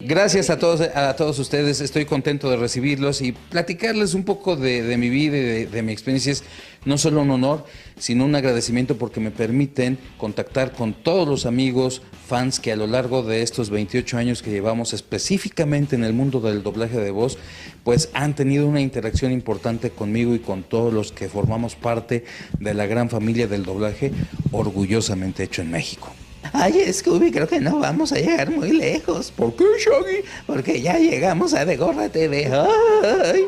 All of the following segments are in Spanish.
Gracias a todos ustedes. Estoy contento de recibirlos y platicarles un poco de mi vida y de mi experiencia. Es no solo un honor, sino un agradecimiento porque me permiten contactar con todos los amigos, fans que a lo largo de estos 28 años que llevamos específicamente en el mundo del doblaje de voz, pues han tenido una interacción importante conmigo y con todos los que formamos parte de la gran familia del doblaje orgullosamente hecho en México. Ay, Scooby, creo que no vamos a llegar muy lejos. ¿Por qué, Shaggy? Porque ya llegamos a De Gorra TV. Ay.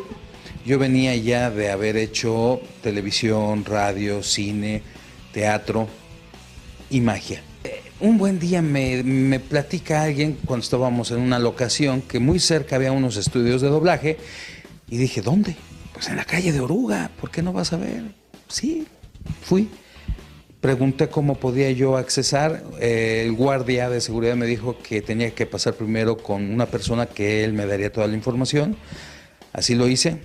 Yo venía ya de haber hecho televisión, radio, cine, teatro y magia. Un buen día me platica alguien cuando estábamos en una locación que muy cerca había unos estudios de doblaje y dije, ¿dónde? Pues en la calle de Oruga, ¿por qué no vas a ver? Sí, fui. Pregunté cómo podía yo accesar. El guardia de seguridad me dijo que tenía que pasar primero con una persona que él me daría toda la información. Así lo hice.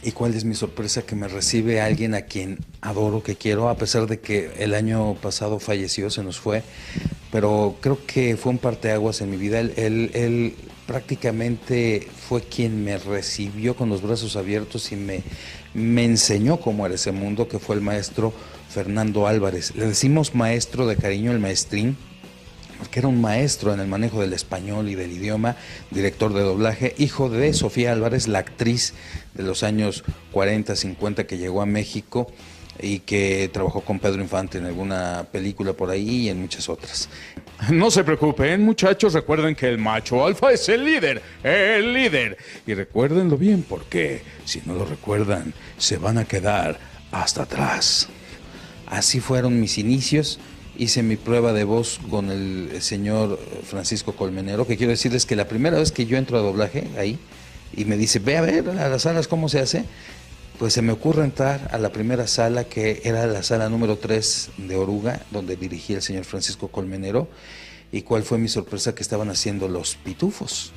¿Y cuál es mi sorpresa? Que me recibe alguien a quien adoro, que quiero, a pesar de que el año pasado falleció, se nos fue. Pero creo que fue un parteaguas en mi vida. Él prácticamente fue quien me recibió con los brazos abiertos y me enseñó cómo era ese mundo, que fue el maestro Fernando Álvarez. Le decimos maestro de cariño, el maestrín, porque era un maestro en el manejo del español y del idioma, director de doblaje, hijo de Sofía Álvarez, la actriz de los años 40, 50 que llegó a México y que trabajó con Pedro Infante en alguna película por ahí y en muchas otras. No se preocupen, muchachos, recuerden que el macho alfa es el líder, el líder. Y recuérdenlo bien, porque si no lo recuerdan, se van a quedar hasta atrás. Así fueron mis inicios. Hice mi prueba de voz con el señor Francisco Colmenero, que quiero decirles que la primera vez que yo entro a doblaje ahí y me dice, ve a ver a las salas cómo se hace, pues se me ocurre entrar a la primera sala, que era la sala número 3 de Oruga, donde dirigía el señor Francisco Colmenero. ¿Y cuál fue mi sorpresa? Que estaban haciendo Los Pitufos.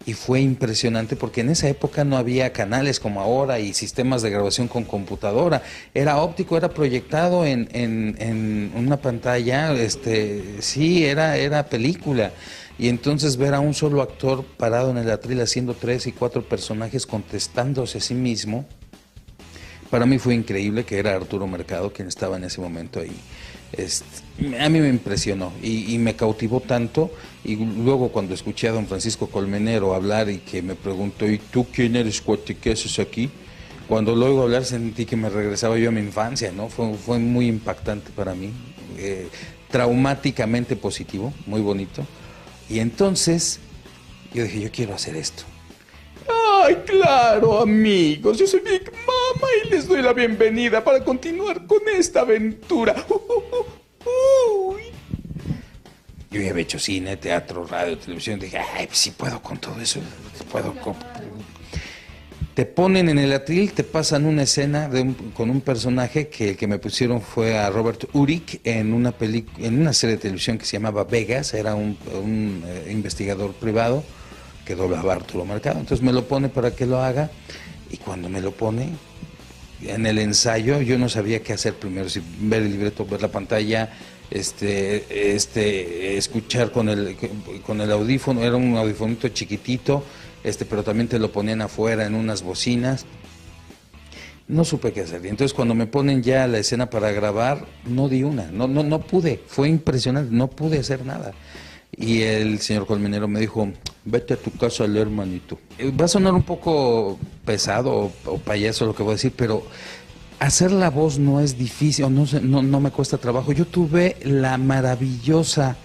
Y fue impresionante porque en esa época no había canales como ahora y sistemas de grabación con computadora. Era óptico, era proyectado en una pantalla, sí, era película. Y entonces ver a un solo actor parado en el atril haciendo 3 y 4 personajes contestándose a sí mismo, para mí fue increíble, que era Arturo Mercado quien estaba en ese momento ahí. A mí me impresionó y me cautivó tanto. Y luego cuando escuché a don Francisco Colmenero hablar y que me preguntó, ¿y tú quién eres, cuate? ¿Qué haces aquí? Cuando lo oigo hablar sentí que me regresaba yo a mi infancia, ¿no? Fue muy impactante para mí, traumáticamente positivo, muy bonito. Y entonces yo dije, yo quiero hacer esto. Ay, claro, amigos, yo soy Big Mama y les doy la bienvenida para continuar con esta aventura. Uy. Yo ya había hecho cine, teatro, radio, televisión. Dije, ay, pues sí puedo con todo eso. Te ponen en el atril, te pasan una escena con un personaje que el que me pusieron fue a Robert Urich en una serie de televisión que se llamaba Vegas. Era un investigador privado que doblaba a Arturo Mercado. Entonces me lo pone para que lo haga, y cuando me lo pone en el ensayo yo no sabía qué hacer primero, si ver el libreto, ver la pantalla, escuchar con el audífono. Era un audifonito chiquitito, pero también te lo ponían afuera en unas bocinas. No supe qué hacer. Y entonces cuando me ponen ya la escena para grabar, no di una, no pude, fue impresionante, no pude hacer nada. Y el señor Colmenero me dijo, vete a tu casa a leer, manito. Va a sonar un poco pesado o payaso lo que voy a decir, pero hacer la voz no es difícil, no me cuesta trabajo. Yo tuve la maravillosa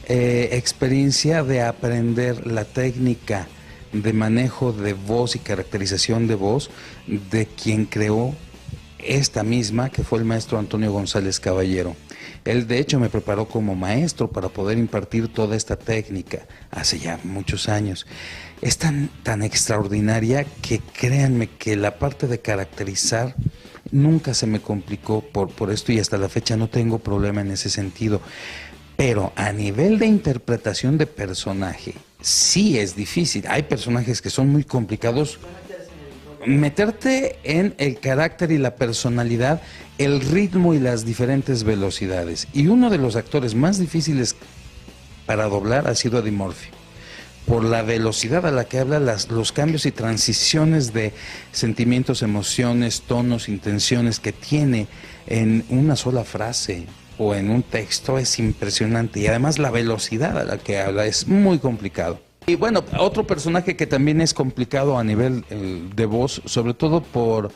experiencia de aprender la técnica de manejo de voz y caracterización de voz de quien creó esta misma, que fue el maestro Antonio González Caballero. Él de hecho me preparó como maestro para poder impartir toda esta técnica hace ya muchos años. Es tan extraordinaria que créanme que la parte de caracterizar nunca se me complicó por esto, y hasta la fecha no tengo problema en ese sentido. Pero a nivel de interpretación de personaje, sí es difícil. Hay personajes que son muy complicados. Meterte en el carácter y la personalidad, el ritmo y las diferentes velocidades. Y uno de los actores más difíciles para doblar ha sido Eddie Murphy. por la velocidad a la que habla, los cambios y transiciones de sentimientos, emociones, tonos, intenciones que tiene en una sola frase o en un texto es impresionante. Y además la velocidad a la que habla es muy complicado. Y bueno, otro personaje que también es complicado a nivel de voz, sobre todo por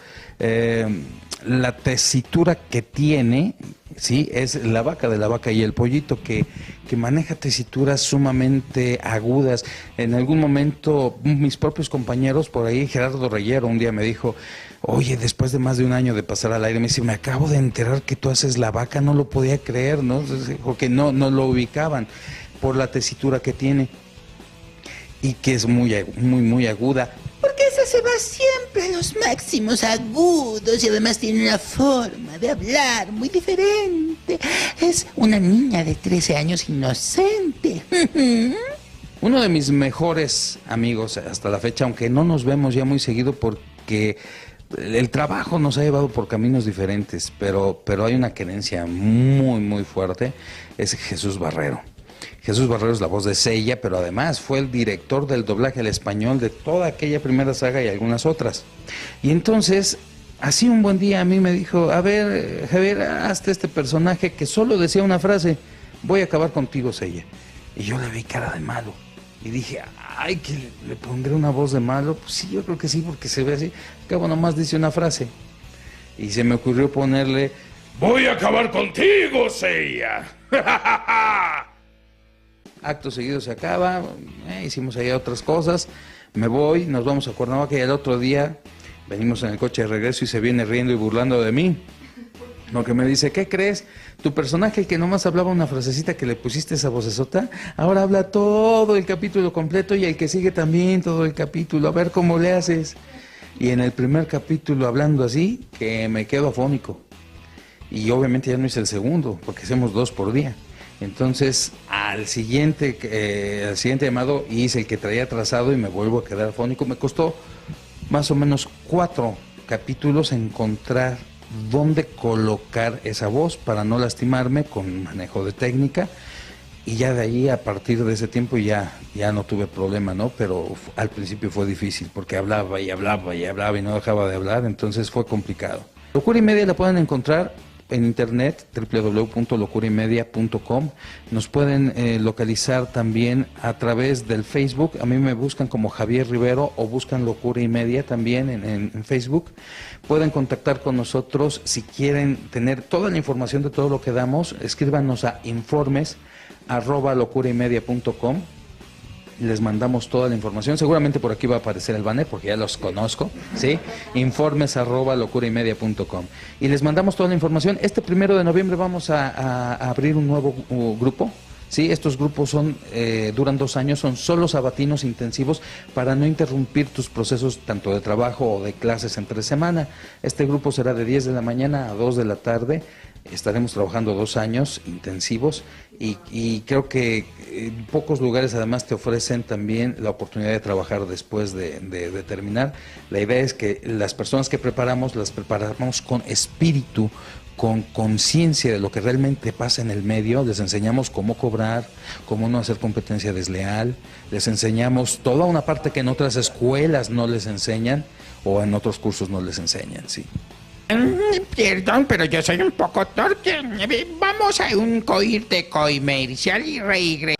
la tesitura que tiene, ¿sí? Es La Vaca de La Vaca y el Pollito, que maneja tesituras sumamente agudas. En algún momento, mis propios compañeros por ahí, Gerardo Reyero, un día me dijo, oye, después de más de un año de pasar al aire, me dice, me acabo de enterar que tú haces La Vaca, no lo podía creer, ¿no? Porque no lo ubicaban por la tesitura que tiene. Y que es muy aguda. Porque esa se va siempre a los máximos agudos y además tiene una forma de hablar muy diferente. Es una niña de 13 años inocente. Uno de mis mejores amigos hasta la fecha, aunque no nos vemos ya muy seguido porque el trabajo nos ha llevado por caminos diferentes, pero hay una querencia muy fuerte, es Jesús Barrero. Jesús Barrero es la voz de Seiya, pero además fue el director del doblaje al español de toda aquella primera saga y algunas otras. Y entonces, así un buen día a mí me dijo, a ver, Javier, hazte este personaje que solo decía una frase, voy a acabar contigo, Seiya. Y yo le vi cara de malo. Y dije, ay, que le pondré una voz de malo. Pues sí, yo creo que sí, porque se ve así. Acabo nomás dice una frase. Y se me ocurrió ponerle, voy a acabar contigo, Seiya. Acto seguido se acaba, hicimos ahí otras cosas, me voy, nos vamos a Cuernavaca y el otro día venimos en el coche de regreso y se viene riendo y burlando de mí. Lo que me dice, ¿qué crees? Tu personaje, el que nomás hablaba una frasecita que le pusiste esa vocesota, ahora habla todo el capítulo completo y el que sigue también todo el capítulo, a ver cómo le haces. Y en el primer capítulo hablando así, que me quedo afónico. Y obviamente ya no hice el segundo, porque hacemos 2 por día. Entonces, al siguiente llamado hice el que traía trazado y me vuelvo a quedar afónico. Me costó más o menos 4 capítulos encontrar dónde colocar esa voz para no lastimarme con manejo de técnica. Y ya de ahí, a partir de ese tiempo, ya no tuve problema, ¿no? Pero al principio fue difícil porque hablaba y no dejaba de hablar, entonces fue complicado. Locura y Media la pueden encontrar en internet, www.locuraymedia.com. Nos pueden localizar también a través del Facebook. A mí me buscan como Javier Rivero o buscan Locura y Media también en Facebook. Pueden contactar con nosotros si quieren tener toda la información de todo lo que damos. Escríbanos a informes@locuraymedia.com. Les mandamos toda la información. Seguramente por aquí va a aparecer el banner porque ya los conozco, ¿sí? Informes@locuraymedia.com. Y les mandamos toda la información. Este 1 de noviembre vamos a abrir un nuevo grupo, ¿sí? Estos grupos duran 2 años, son solo sabatinos intensivos para no interrumpir tus procesos tanto de trabajo o de clases entre semana. Este grupo será de 10 de la mañana a 2 de la tarde. Estaremos trabajando 2 años intensivos y creo que pocos lugares además te ofrecen también la oportunidad de trabajar después de terminar. La idea es que las personas que preparamos, las preparamos con espíritu, con conciencia de lo que realmente pasa en el medio. Les enseñamos cómo cobrar, cómo no hacer competencia desleal, les enseñamos toda una parte que en otras escuelas no les enseñan o en otros cursos no les enseñan, sí. Perdón, pero yo soy un poco torpe. Vamos a un corte comercial y reír.